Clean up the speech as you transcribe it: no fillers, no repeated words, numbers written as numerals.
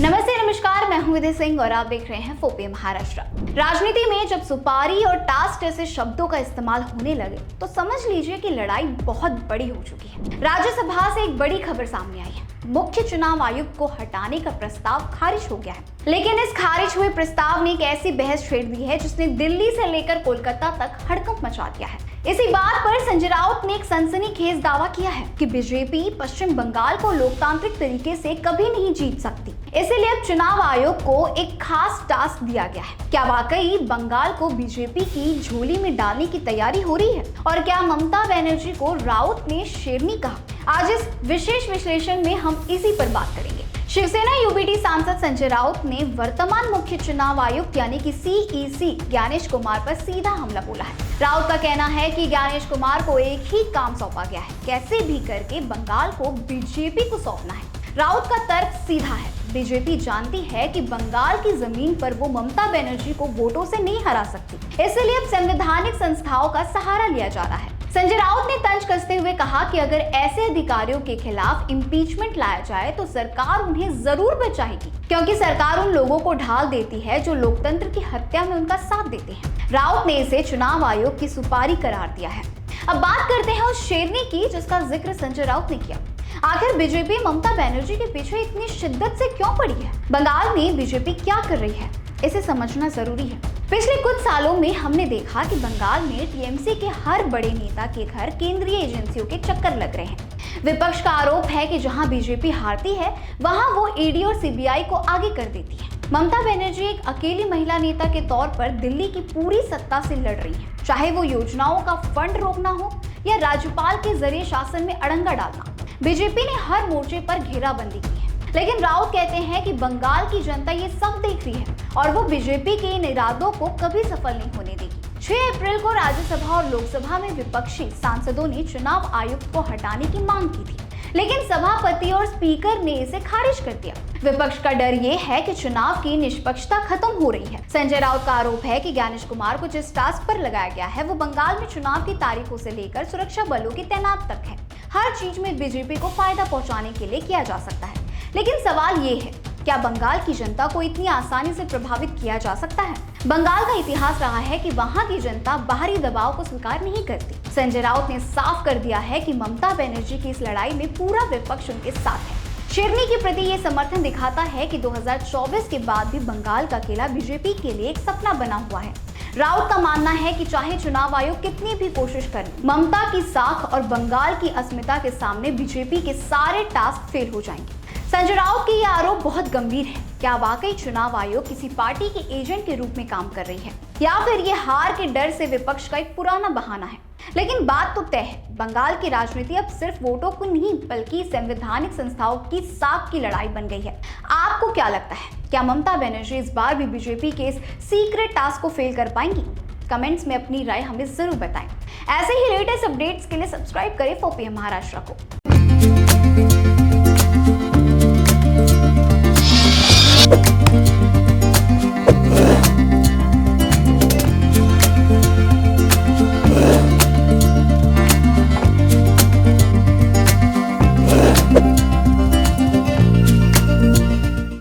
नमस्ते, नमस्कार, मैं हूं विधि सिंह और आप देख रहे हैं फोपी महाराष्ट्र। राजनीति में जब सुपारी और टास्क जैसे शब्दों का इस्तेमाल होने लगे तो समझ लीजिए कि लड़ाई बहुत बड़ी हो चुकी है। राज्यसभा से एक बड़ी खबर सामने आई है। मुख्य चुनाव आयुक्त को हटाने का प्रस्ताव खारिज हो गया है, लेकिन इस खारिज हुए प्रस्ताव ने एक ऐसी बहस छेड़ दी है जिसने दिल्ली से लेकर कोलकाता तक हड़कंप मचा दिया है। इसी बात पर संजय राउत ने एक सनसनीखेज दावा किया है कि बीजेपी पश्चिम बंगाल को लोकतांत्रिक तरीके से कभी नहीं जीत सकती, इसीलिए अब चुनाव आयोग को एक खास टास्क दिया गया है। क्या वाकई बंगाल को बीजेपी की झोली में डालने की तैयारी हो रही है और क्या ममता बनर्जी को राउत ने शेरनी कहा? आज इस विशेष विश्लेषण में हम इसी पर बात करेंगे। शिवसेना यूबीटी सांसद संजय राउत ने वर्तमान मुख्य चुनाव आयुक्त यानी कि सीईसी ज्ञानेश कुमार पर सीधा हमला बोला है। राउत का कहना है कि ज्ञानेश कुमार को एक ही काम सौंपा गया है, कैसे भी करके बंगाल को बीजेपी को सौंपना है। राउत का तर्क सीधा है, बीजेपी जानती है कि बंगाल की जमीन पर वो ममता बनर्जी को वोटों से नहीं हरा सकती, इसलिए अब संवैधानिक संस्थाओं का सहारा लिया जा रहा है। संजय राउत ने तंज कसते हुए कहा कि अगर ऐसे अधिकारियों के खिलाफ इम्पीचमेंट लाया जाए तो सरकार उन्हें जरूर बचाएगी, क्योंकि सरकार उन लोगों को ढाल देती है जो लोकतंत्र की हत्या में उनका साथ देते हैं। राउत ने इसे चुनाव आयोग की सुपारी करार दिया है। अब बात करते हैं उस शेरनी की जिसका जिक्र संजय राउत ने किया। आखिर बीजेपी ममता बनर्जी के पीछे इतनी शिद्दत से क्यों पड़ी है? बंगाल में बीजेपी क्या कर रही है, इसे समझना जरूरी है। पिछले कुछ सालों में हमने देखा कि बंगाल में टीएमसी के हर बड़े नेता के घर केंद्रीय एजेंसियों के चक्कर लग रहे हैं। विपक्ष का आरोप है कि जहां बीजेपी हारती है वहां वो ईडी और सीबीआई को आगे कर देती है। ममता बनर्जी एक अकेली महिला नेता के तौर पर दिल्ली की पूरी सत्ता से लड़ रही है, चाहे वो योजनाओं का फंड रोकना हो या राज्यपाल के जरिए शासन में अड़ंगा डालना। बीजेपी ने हर मोर्चे पर घेराबंदी की है, लेकिन राउत कहते हैं कि बंगाल की जनता ये सब देख रही है और वो बीजेपी के इन इरादों को कभी सफल नहीं होने देगी। 6 अप्रैल को राज्यसभा और लोकसभा में विपक्षी सांसदों ने चुनाव आयुक्त को हटाने की मांग की थी, लेकिन सभापति और स्पीकर ने इसे खारिज कर दिया। विपक्ष का डर ये है कि चुनाव की निष्पक्षता खत्म हो रही है। संजय राउत का आरोप है कि ज्ञानेश कुमार को जिस टास्क पर लगाया गया है वो बंगाल में चुनाव की तारीखों से लेकर सुरक्षा बलों की तैनात तक है। हर चीज में बीजेपी को फायदा पहुंचाने के लिए किया जा सकता है, लेकिन सवाल ये है, क्या बंगाल की जनता को इतनी आसानी से प्रभावित किया जा सकता है? बंगाल का इतिहास रहा है कि वहां की जनता बाहरी दबाव को स्वीकार नहीं करती। संजय राउत ने साफ कर दिया है कि ममता बनर्जी की इस लड़ाई में पूरा विपक्ष उनके साथ है। शेरनी के प्रति ये समर्थन दिखाता है कि 2024 के बाद भी बंगाल का किला बीजेपी के लिए एक सपना बना हुआ है। राउत का मानना है कि चाहे चुनाव आयोग कितनी भी कोशिश करे, ममता की साख और बंगाल की अस्मिता के सामने बीजेपी के सारे टास्क फेल हो जाएंगे। संजय राउत के ये आरोप बहुत गंभीर है। क्या वाकई चुनाव आयोग किसी पार्टी के एजेंट के रूप में काम कर रही है या फिर ये हार के डर से विपक्ष का एक पुराना बहाना है? लेकिन बात तो तय है, बंगाल की राजनीति अब सिर्फ वोटों को नहीं बल्कि संवैधानिक संस्थाओं की साख की लड़ाई बन गई है। आपको क्या लगता है, क्या ममता बनर्जी इस बार भी बीजेपी के इस सीक्रेट टास्क को फेल कर पाएंगी? कमेंट्स में अपनी राय हमें जरूर बताएं। ऐसे ही लेटेस्ट अपडेट्स के लिए सब्सक्राइब करें फोपी महाराष्ट्र को।